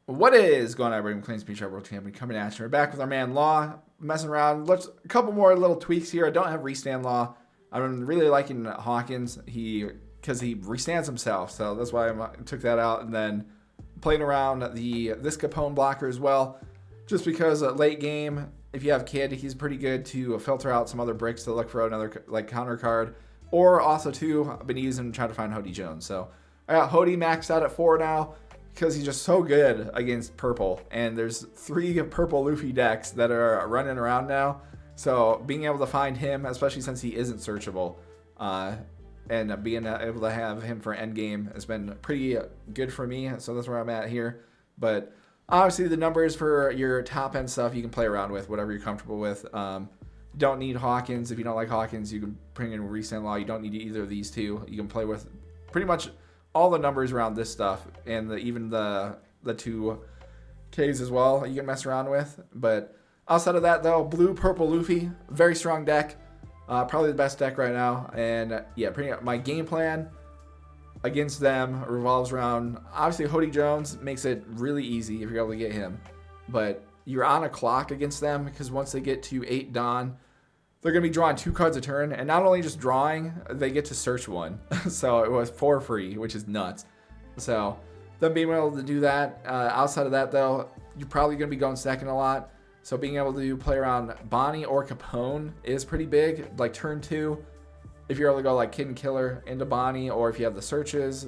What is going on, everybody? Claims Beach World Champion coming at you. We're back with our man Law, messing around. Let's a couple more little tweaks here. I don't have restand Law. I'm really liking Hawkins. Because he restands himself, so that's why I took that out. And then playing around this Capone blocker as well, just because late game, if you have Kid, he's pretty good to filter out some other bricks to look for another like counter card, or also too, I've been using trying to find Hody Jones. So I got Hody maxed out at 4 now, because he's just so good against purple. And there's 3 purple Luffy decks that are running around now. So being able to find him, especially since he isn't searchable, and being able to have him for endgame has been pretty good for me. So that's where I'm at here. But obviously the numbers for your top end stuff you can play around with, whatever you're comfortable with. Don't need Hawkins. If you don't like Hawkins, you can bring in Restand Law. You don't need either of these two. You can play with pretty much all the numbers around this stuff, and even the 2Ks as well you can mess around with. But outside of that, though, blue purple Luffy, very strong deck, probably the best deck right now. And yeah, pretty much my game plan against them revolves around, obviously Hody Jones makes it really easy if you're able to get him, but you're on a clock against them, because once they get to 8 Dawn, they're going to be drawing 2 cards a turn, and not only just drawing, they get to search 1. So it was for free, which is nuts. So them being able to do that, outside of that though, you're probably going to be going second a lot. So being able to play around Bonnie or Capone is pretty big. Like turn 2, if you're able to go like Kid and Killer into Bonnie, or if you have the searches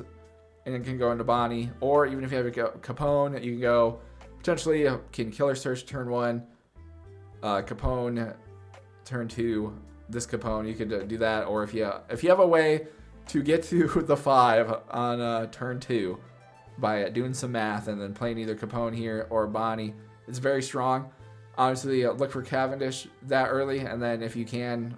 and it can go into Bonnie, or even if you have a Capone, you can go potentially a Kid and Killer search turn 1, Capone turn 2, this Capone, you could do that. Or if you have a way to get to the 5 on turn 2 by doing some math and then playing either Capone here or Bonnie, it's very strong. Obviously, look for Cavendish that early, and then if you can,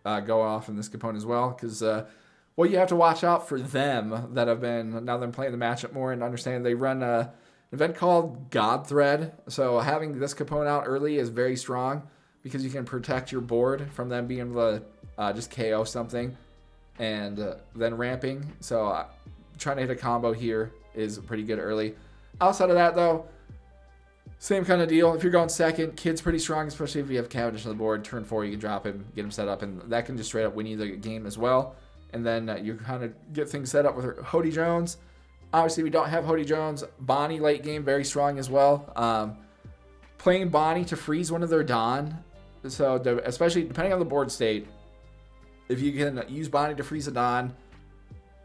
go off in this Capone as well, because you have to watch out for them that have been, now they're playing the matchup more and understand they run an event called God Thread. So having this Capone out early is very strong, because you can protect your board from them being able to just KO something and then ramping. So trying to hit a combo here is pretty good early. Outside of that, though, same kind of deal. If you're going second, Kid's pretty strong, especially if you have Cavendish on the board. Turn 4, you can drop him, get him set up, and that can just straight up win you the game as well. And then you kind of get things set up with Hody Jones. Obviously, we don't have Hody Jones. Bonnie late game, very strong as well. Playing Bonnie to freeze one of their Dawn. So especially depending on the board state, if you can use Bonnie to freeze a Dawn,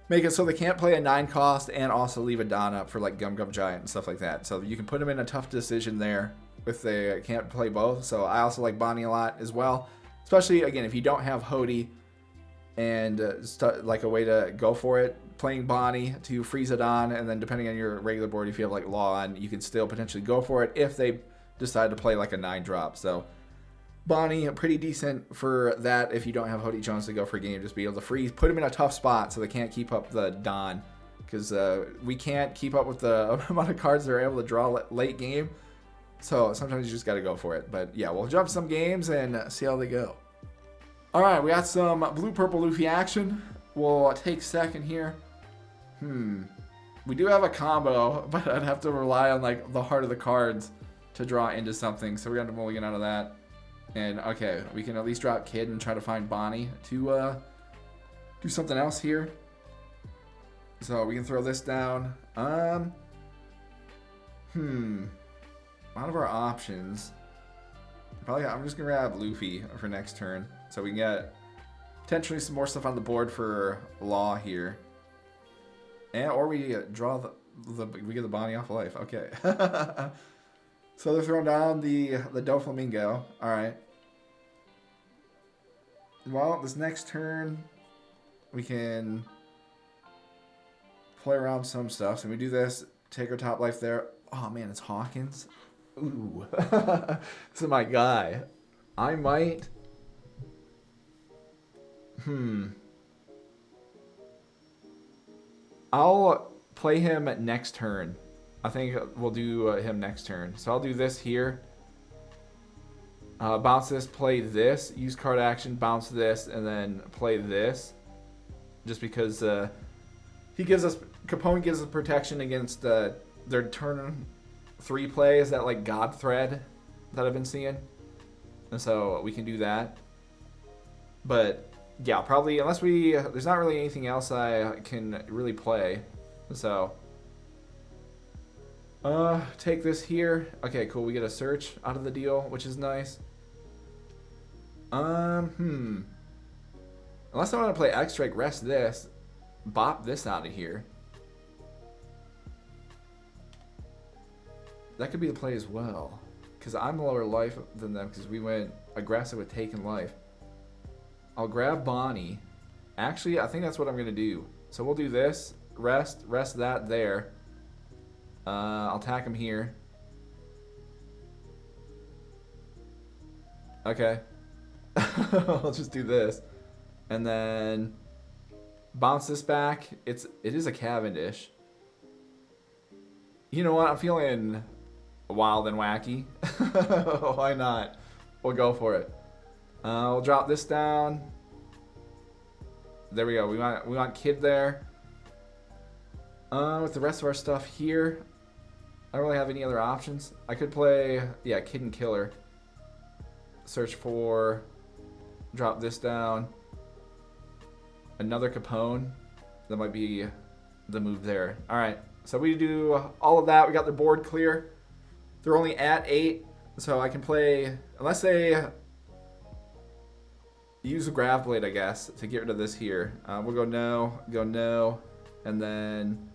make it so they can't play a 9 cost and also leave a Dawn up for like Gum Gum Giant and stuff like that. So you can put them in a tough decision there if they can't play both. So I also like Bonnie a lot as well, especially again if you don't have Hody and like a way to go for it, playing Bonnie to freeze a Dawn, and then depending on your regular board, if you have like Law on, you can still potentially go for it if they decide to play like a 9 drop. So Bonnie, pretty decent for that if you don't have Hody Jones to go for a game. Just be able to freeze, put him in a tough spot so they can't keep up the Dawn, because we can't keep up with the amount of cards they're able to draw late game. So sometimes you just got to go for it. But yeah, we'll jump some games and see how they go. All right, we got some blue-purple Luffy action. We'll take second here. We do have a combo, but I'd have to rely on like the heart of the cards to draw into something. So we're going to mulligan out of that. And okay, we can at least drop Kid and try to find Bonnie to do something else here. So we can throw this down. Out of our options, probably I'm just gonna grab Luffy for next turn, so we can get potentially some more stuff on the board for Law here, or we draw we get the Bonnie off of life. Okay. So they're throwing down the Doflamingo. All right. Well, this next turn, we can play around some stuff. So we do this, take our top life there. Oh man, it's Hawkins. Ooh, this is my guy. I might. I'll play him next turn. I think we'll do him next turn. So I'll do this here. Bounce this, play this, use card action, bounce this, and then play this. Just because he gives us, Capone gives us protection against their turn 3 play is that like God thread that I've been seeing. And so we can do that. But yeah, probably unless there's not really anything else I can really play. So take this here. Okay, cool. We get a search out of the deal, which is nice. Unless I want to play X-Strike, rest this, bop this out of here. That could be the play as well. Because I'm lower life than them because we went aggressive with taking life. I'll grab Bonnie. Actually, I think that's what I'm going to do. So we'll do this. Rest that there. I'll attack him here. Okay. I'll just do this. And then bounce this back. It is a Cavendish. You know what? I'm feeling wild and wacky. Why not? We'll go for it. We'll drop this down. There we go. We want Kid there. With the rest of our stuff here, I don't really have any other options. I could play, yeah, Kid and Killer. Search for, drop this down. Another Capone. That might be the move there. All right, so we do all of that. We got the board clear. They're only at 8, so I can play, unless they use a Grav Blade, I guess, to get rid of this here. We'll go no, and then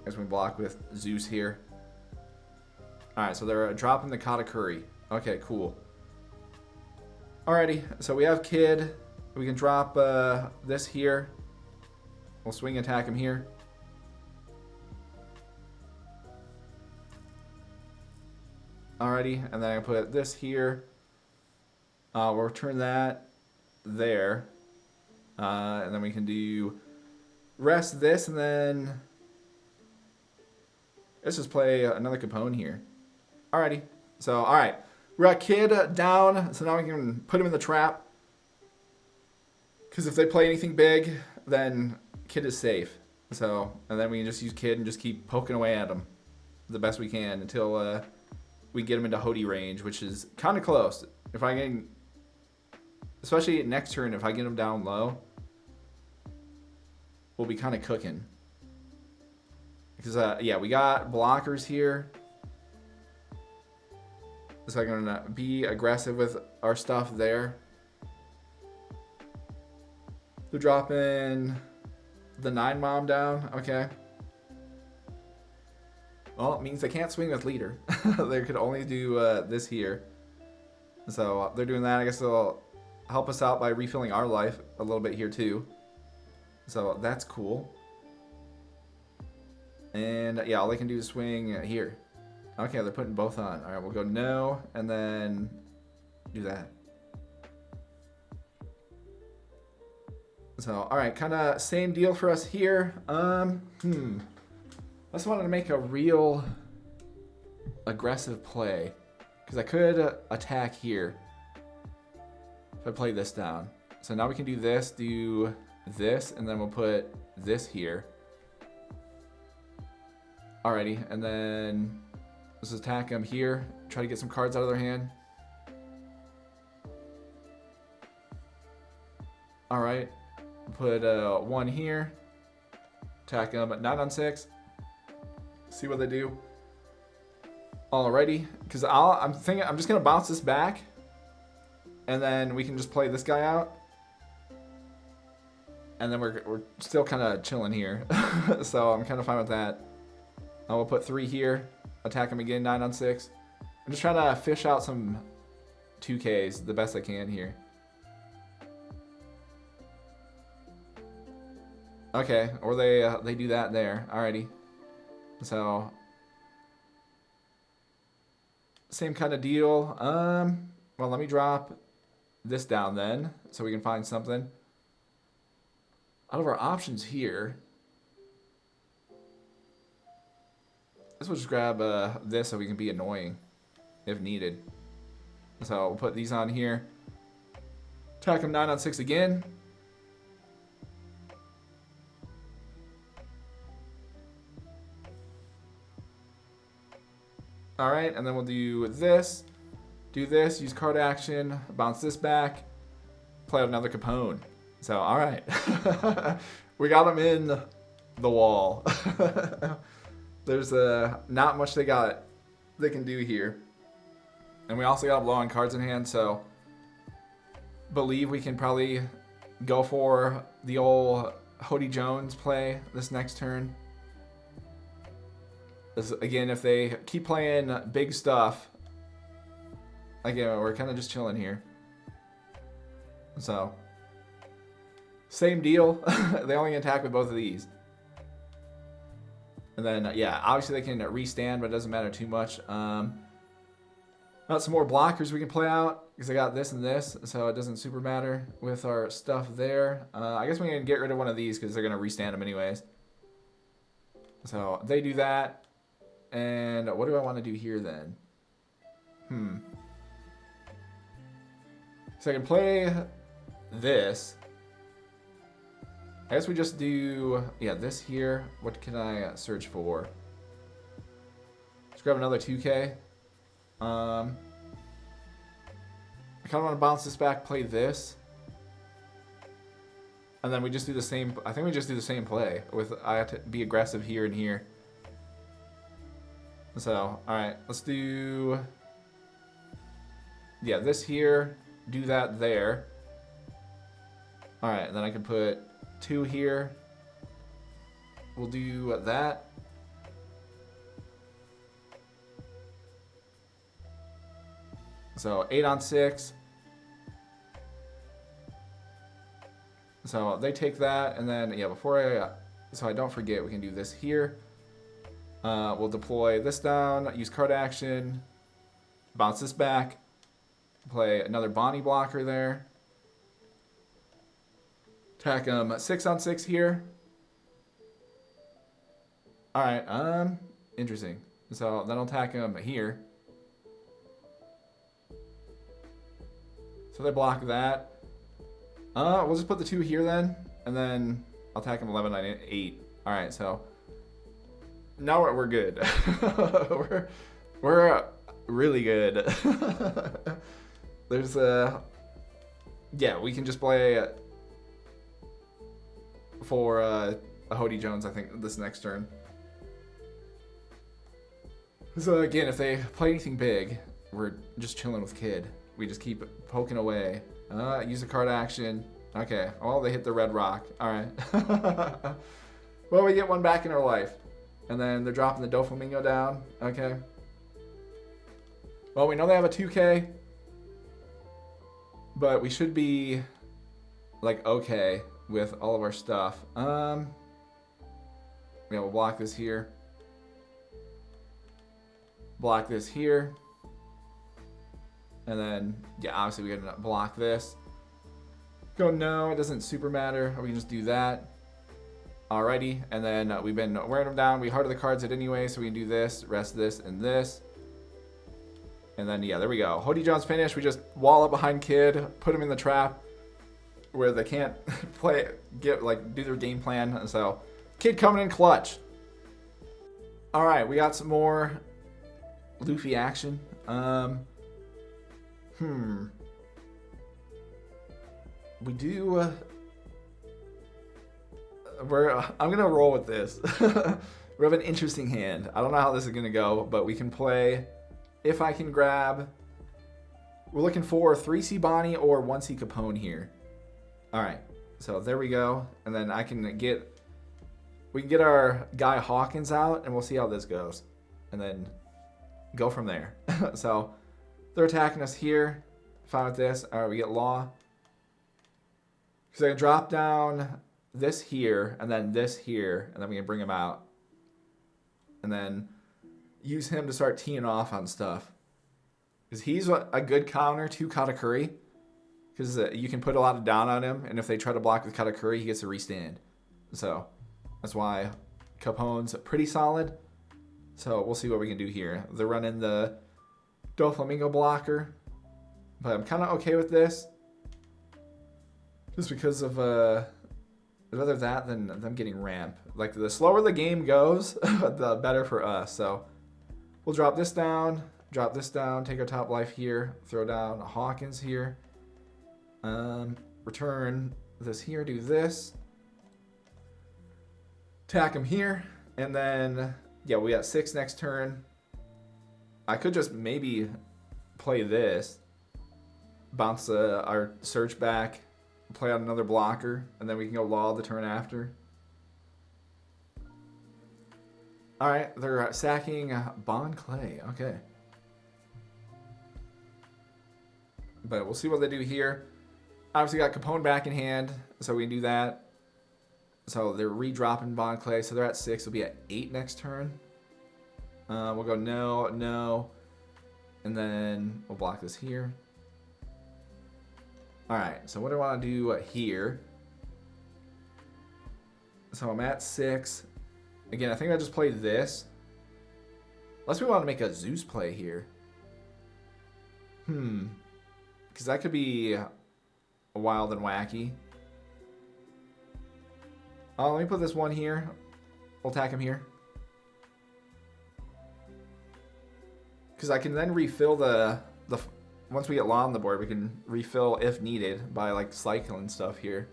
as we block with Zeus here. All right, so they're dropping the Katakuri. Okay, cool. Alrighty, so we have Kid. We can drop this here. We'll swing attack him here. Alrighty, and then I put this here. We'll return that there. And then we can do rest this, and then let's just play another Capone here. Alrighty, so alright. We got Kid down, so now we can put him in the trap. Because if they play anything big, then Kid is safe. So, and then we can just use Kid and just keep poking away at him the best we can until we get him into Hody range, which is kind of close. If I can, especially next turn, if I get him down low, we'll be kind of cooking. Because, yeah, we got blockers here. So I'm going to be aggressive with our stuff there. They're dropping the 9 Mom down. Okay. Well, it means they can't swing with leader. They could only do this here. So they're doing that. I guess they'll help us out by refilling our life a little bit here too. So that's cool. And yeah, all they can do is swing here. Okay, they're putting both on. All right, we'll go no, and then do that. So, all right, kind of same deal for us here. I just wanted to make a real aggressive play because I could attack here if I play this down. So now we can do this, and then we'll put this here. Alrighty, and then let's attack them here. Try to get some cards out of their hand. Alright, put 1 here. Attack them at 9 on 6. See what they do. Alrighty, because I'm thinking I'm just gonna bounce this back, and then we can just play this guy out, and then we're still kind of chilling here. So I'm kind of fine with that. I will put 3 here. Attack him again, 9 on 6. I'm just trying to fish out some 2Ks the best I can here. Okay, or they do that there. Alrighty. So same kind of deal. Well, let me drop this down then, so we can find something. Out of our options here, let's just grab this so we can be annoying if needed. So we'll put these on here. Attack him 9 on 6 again. All right, and then we'll do this, use card action, bounce this back, play out another Capone. So, all right. We got him in the wall. There's not much they can do here. And we also got low on cards in hand, so believe we can probably go for the old Hody Jones play this next turn. Again, if they keep playing big stuff, again, we're kind of just chilling here. So, same deal. They only attack with both of these. And then, yeah, obviously they can restand, but it doesn't matter too much. Got some more blockers we can play out, because I got this and this, so it doesn't super matter with our stuff there. I guess we can get rid of one of these, because they're going to restand them anyways. So, they do that. And what do I want to do here then? So I can play this. I guess we just do, yeah, this here. What can I search for? Let's grab another 2K. I kind of want to bounce this back, play this. And then we just do the same, I think we just do the same play. I have to be aggressive here and here. So, alright, let's do, yeah, this here, do that there. Alright, and then I can put 2 here. We'll do that. So, 8 on 6. So, they take that, and then, yeah, so I don't forget, we can do this here. We'll deploy this down, use card action, bounce this back, play another Bonnie blocker there. Attack him 6 on 6 here. Alright, interesting. So then I'll attack him here. So they block that. We'll just put the 2 here then, and then I'll attack him 11 on 8. Alright, so now we're good. we're really good. There's yeah, we can just play for a Hody Jones, I think, this next turn. So again, if they play anything big, we're just chilling with Kid. We just keep poking away. Use a card action. Okay, well, they hit the red rock. Alright. Well, we get one back in our life. And then they're dropping the Doflamingo down. Okay. Well, we know they have a 2K. But we should be, like, okay with all of our stuff. Yeah, we'll block this here. Block this here. And then, yeah, obviously we're going to block this. Go no, it doesn't super matter. We can just do that. Alrighty, and then we've been wearing them down. We hearted the cards at anyway, so we can do this, rest this, and this. And then, yeah, there we go. Hody Jones finished. We just wall up behind Kid, put him in the trap where they can't do their game plan. So, Kid coming in clutch. Alright, we got some more Luffy action. We do... I'm going to roll with this. We have an interesting hand. I don't know how this is going to go, but we can play... If I can grab... We're looking for 3C Bonnie or 1C Capone here. Alright, so there we go. And then I can get... We can get our guy Hawkins out, and we'll see how this goes. And then go from there. So, they're attacking us here. Fine with this. Alright, we get Law. Because I can drop down this here, and then this here, and then we can bring him out. And then use him to start teeing off on stuff. Because he's a good counter to Katakuri. Because you can put a lot of down on him, and if they try to block with Katakuri, he gets a restand. So, that's why Capone's pretty solid. So, we'll see what we can do here. They're running the Doflamingo blocker. But I'm kind of okay with this. Just because of, rather that than them getting ramp. Like, the slower the game goes, the better for us. So, We'll drop this down, take our top life here, throw down Hawkins here. Return this here, do this. Attack him here, and then, yeah, we got 6 next turn. I could just maybe play this, bounce our search back, play out another blocker, and then we can go law the turn after. Alright, they're sacking Bon Clay, okay. But we'll see what they do here. Obviously got Capone back in hand, so we can do that. So they're re-dropping Bon Clay, so they're at 6. They'll be at 8 next turn. We'll go no, no, and then we'll block this here. Alright, so what do I want to do here? So I'm at 6. Again, I think I just play this. Unless we want to make a Zeus play here. Because that could be wild and wacky. Oh, let me put this one here. We'll attack him here. Because I can then refill the once we get law on the board, we can refill if needed by like cycling stuff here.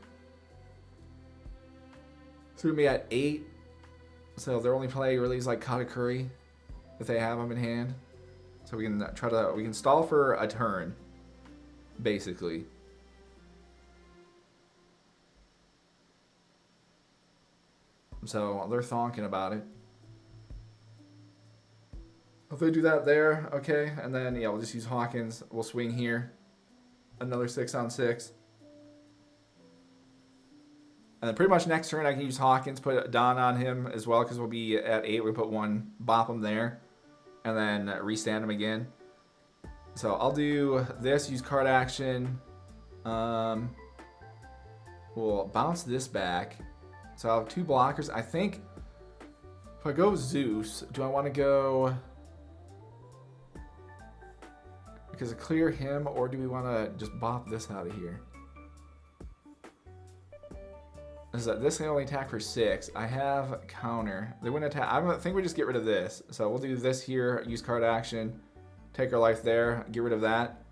So we're gonna be at 8. So their only play really is like Katakuri if they have them in hand. So we can we can stall for a turn, basically. So they're thonking about it. If they do that there, okay, and then yeah, we'll just use Hawkins. We'll swing here, another 6 on 6, and then pretty much next turn I can use Hawkins, put Don on him as well because we'll be at 8. We put 1, bop him there, and then restand him again. So I'll do this, use card action. We'll bounce this back. So I'll have 2 blockers. I think if I go Zeus, do I want to go because I clear him, or do we want to just bop this out of here? This can only attack for 6. I have counter. They wouldn't attack. I think we just get rid of this. So we'll do this here, use card action, take our life there, get rid of that.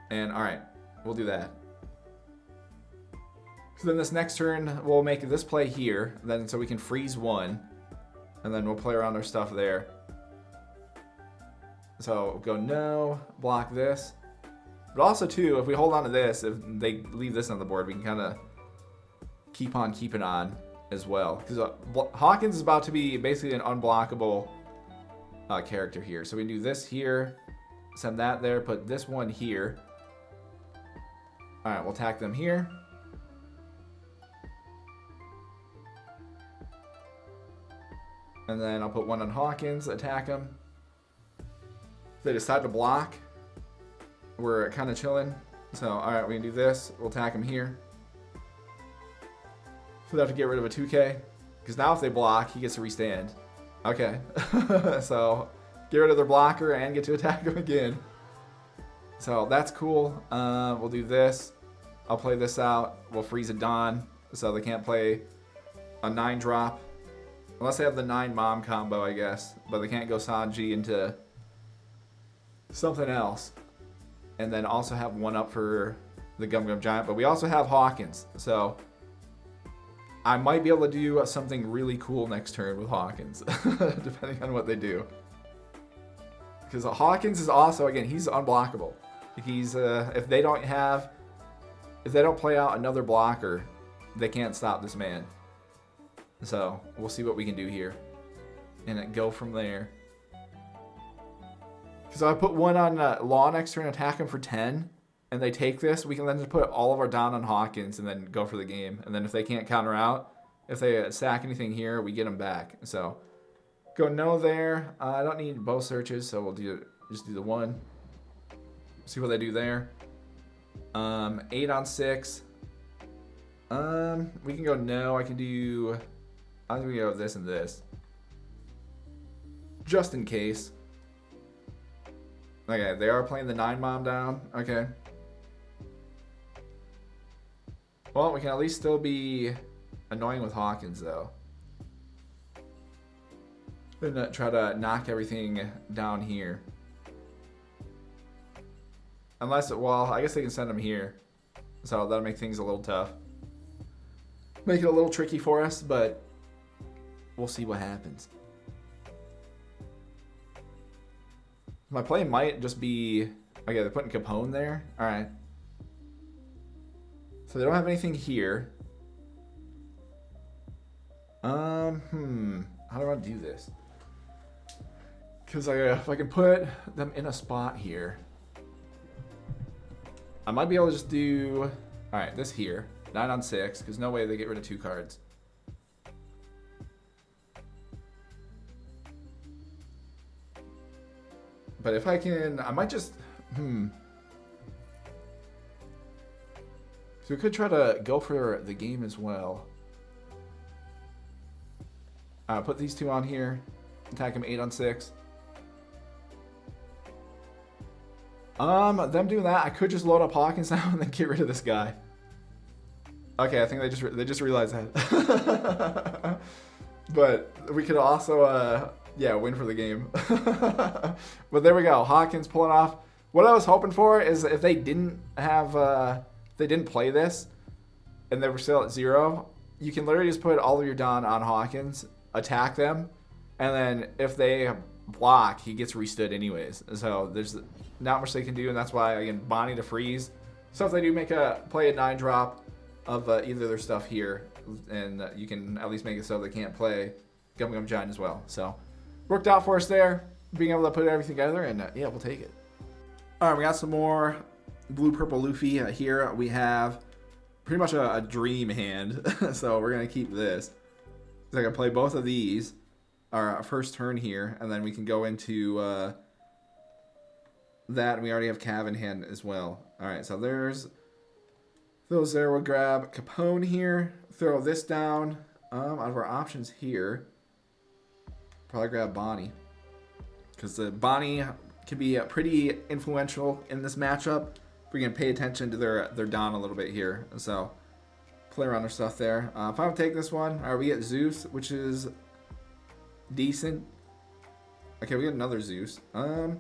And all right, we'll do that. So then this next turn, we'll make this play here, then so we can freeze 1, and then we'll play around our stuff there. So go no, block this. But also too, if we hold on to this, if they leave this on the board, we can kind of keep on keeping on as well. Because Hawkins is about to be basically an unblockable character here. So we do this here, send that there, put this one here. All right, we'll attack them here. And then I'll put 1 on Hawkins, attack him. If they decide to block, we're kind of chilling. So, alright, we can do this. We'll attack him here. So they have to get rid of a 2K. Because now if they block, he gets to restand. Okay. So, get rid of their blocker and get to attack him again. So, that's cool. We'll do this. I'll play this out. We'll freeze a Dawn. So they can't play a 9-drop. Unless they have the 9 mom combo, I guess. But they can't go Sanji into something else. And then also have 1 up for the Gum Gum Giant. But we also have Hawkins. So I might be able to do something really cool next turn with Hawkins. Depending on what they do. Because Hawkins is also, again, he's unblockable. He's if they don't play out another blocker, they can't stop this man. So we'll see what we can do here and go from there. Because I put 1 on Law next turn, attack him for 10, and they take this, we can then just put all of our down on Hawkins and then go for the game. And then if they can't counter out, if they sack anything here, we get them back. So go no there. I don't need both searches, so we'll just do the 1. See what they do there. 8 on 6. We can go no. I think we go this and this. Just in case. Okay, they are playing the 9 mom down. Okay. Well, we can at least still be annoying with Hawkins, though. and try to knock everything down here. Unless, well, I guess they can send them here. So that'll make things a little tough. Make it a little tricky for us, but we'll see what happens. My play might just be... Okay, they're putting Capone there. Alright. So they don't have anything here. How do I want to do this? Because if I can put them in a spot here, I might be able to just do... Alright, this here. 9 on 6, because no way they get rid of 2 cards. But if I can... I might just... So we could try to go for the game as well. Put these 2 on here. Attack him 8 on 6. Them doing that, I could just load up Hawkins now and then get rid of this guy. Okay, I think they just realized that. But we could also, yeah, win for the game. But there we go. Hawkins pulling off. What I was hoping for is if they didn't have, they didn't play this, and they were still at 0, you can literally just put all of your Don on Hawkins, attack them, and then if they block, he gets restood anyways. So there's not much they can do, and that's why, again, Bonnie to freeze. So if they do make a 9-drop of either of their stuff here, and you can at least make it so they can't play Gum Gum Giant as well. So worked out for us there, being able to put everything together, and yeah, we'll take it. All right, we got some more blue purple Luffy here. We have pretty much a dream hand, so we're gonna keep this. So I can play both of these our first turn here, and then we can go into that, and we already have Cav in hand as well. All right, so there's those there. We'll grab Capone here, throw this down. Out of our options here, probably grab Bonnie, because the Bonnie can be pretty influential in this matchup. We can pay attention to their Don a little bit here, so play around their stuff there. If I would take this one, all right, we get Zeus, which is decent. Okay, we get another Zeus. We'll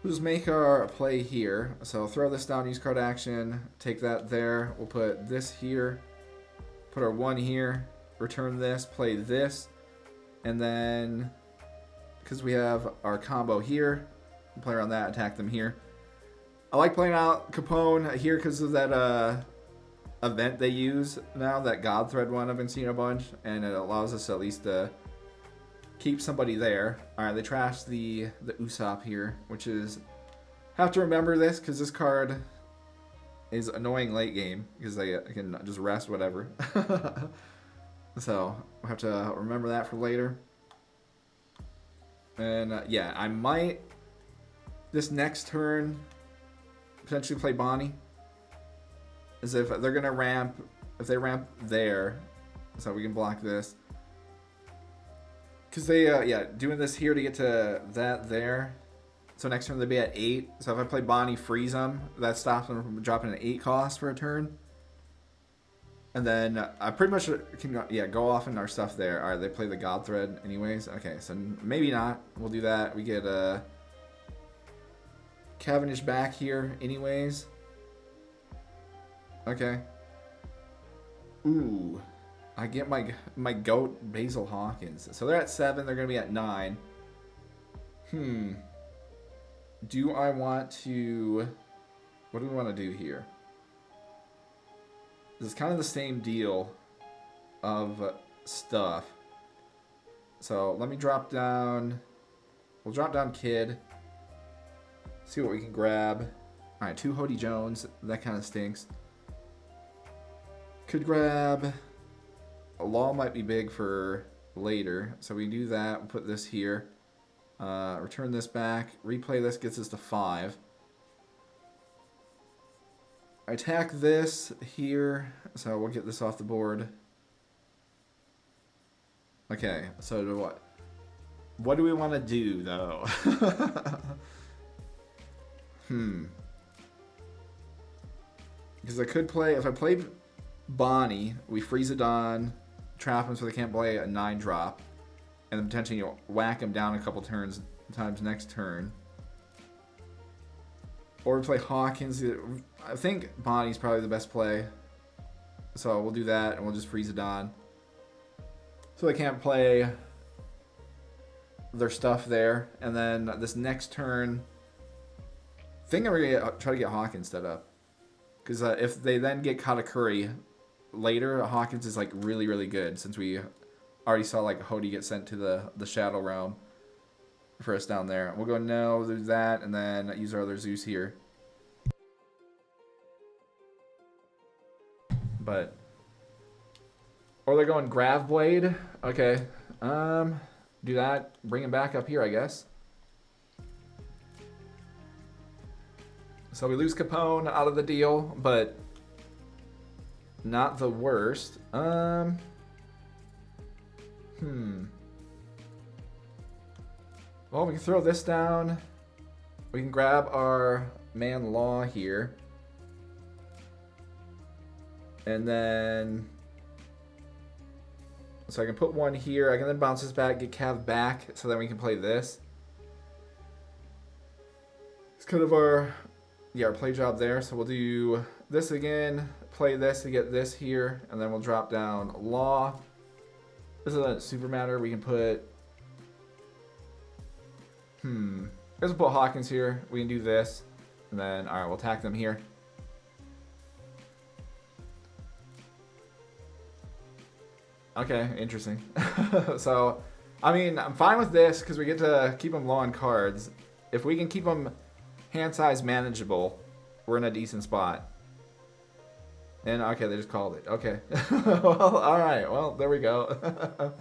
just make our play here. So throw this down, use card action, take that there. We'll put this here, put our 1 here, return this, play this, and then because we have our combo here, we'll play around that, attack them here. I like playing out Capone here because of that event they use now, that God Thread one I've been seeing a bunch, and it allows us to at least keep somebody there. Alright, they trashed the Usopp here, which is... Have to remember this, because this card is annoying late game, because I can just rest whatever. So, I'll have to remember that for later. And yeah, I might, this next turn, potentially play Bonnie. As if they're going to ramp, if they ramp there, so we can block this. Because they, yeah, doing this here to get to that there. So next turn they'll be at 8. So if I play Bonnie, freeze them, that stops them from dropping an 8 cost for a turn. And then I pretty much can, yeah, go off in our stuff there. All right, they play the God Thread anyways. Okay, so maybe not. We'll do that. We get Cavendish back here anyways. Okay. Ooh. I get my goat Basil Hawkins. So they're at 7. They're going to be at 9. Do I want to... What do we want to do here? This is kind of the same deal of stuff. So let me drop down... We'll drop down Kid. See what we can grab. Alright, 2 Hody Jones. That kind of stinks. Could grab... A Law might be big for later. So we do that. We'll put this here. Return this back. Replay this gets us to 5. I attack this here. So we'll get this off the board. Okay, so what do we want to do, though? Because I could play... If I play Bonnie, we freeze it on, trap them so they can't play a 9-drop. and then potentially whack him down a couple times next turn. Or we play Hawkins. I think Bonnie's probably the best play. So we'll do that, and we'll just freeze it on. So they can't play their stuff there. And then this next turn, I think I'm going to try to get Hawkins set up. Because if they then get Katakuri later, Hawkins is like really, really good. Since we already saw like Hody get sent to the Shadow Realm for us down there. We'll go no, do that, and then use our other Zeus here. But or they're going Grav Blade. Okay. Do that. Bring him back up here, I guess. So we lose Capone out of the deal, but not the worst. Well, we can throw this down. We can grab our man Law here. And then... So I can put one here. I can then bounce this back, get Cav back, so then we can play this. It's kind of our play job there. So we'll do this again, play this to get this here, and then we'll drop down Law. This is a super matter. We can put... Let's put Hawkins here. We can do this. And then, alright, we'll attack them here. Okay, interesting. So, I mean, I'm fine with this because we get to keep them low on cards. If we can keep them hand size manageable, we're in a decent spot. And, okay, they just called it. Okay. Well, alright. Well, there we go.